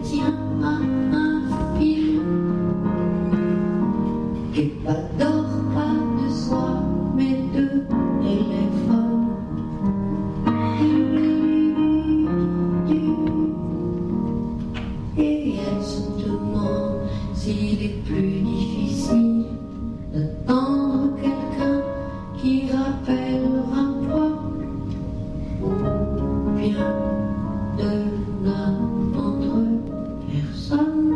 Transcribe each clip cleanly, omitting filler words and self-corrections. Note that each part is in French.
tient à un fil et pas d'or, pas de soie, mais de téléphone. Et elle se demande s'il est plus difficile d'attendre quelqu'un qui rappelle un poids ou bien de n'attendre personne.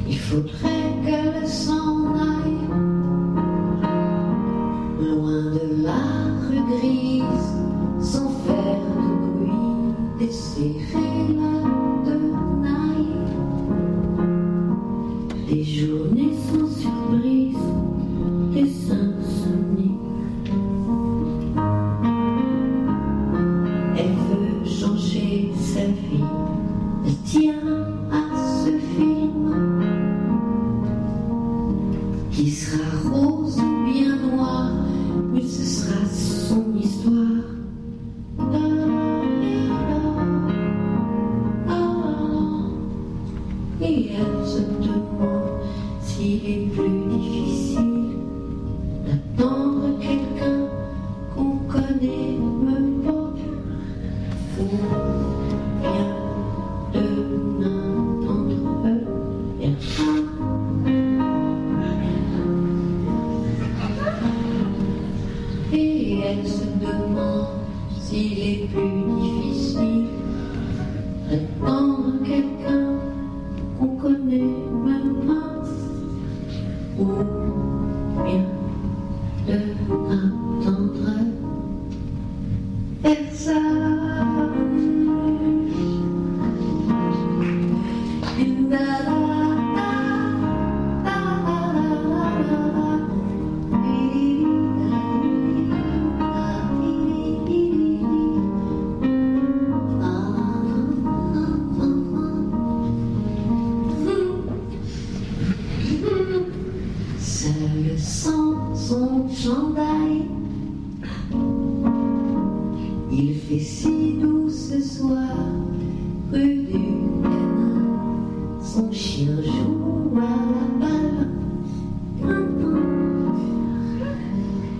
Il faudrait qu'elle s'en aille loin de la rue grise, sans faire de bruit, desserrer la tenaille. Des journées sans surprise, des insomnies. Elle veut changer sa vie, elle tient à ce film qui sera rose ou bien noir, mais ce sera son histoire. Et elle se demande s'il est plus difficile d'attendre quelqu'un qu'on connaît même pas, ou bien de n'attendre personne. Et elle se demande s'il est plus difficile d'attendre quelqu'un qu'on connaît même pas, ou bien de n'attendre personne. Seul sans son chandail, il fait si doux ce soir, rue du Canal. Son chien joue à la balle,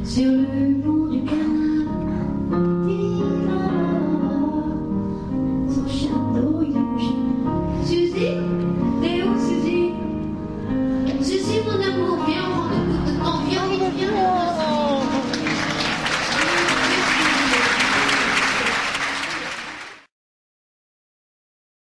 sur le long du canal. Son chien, oh, il est Suzy.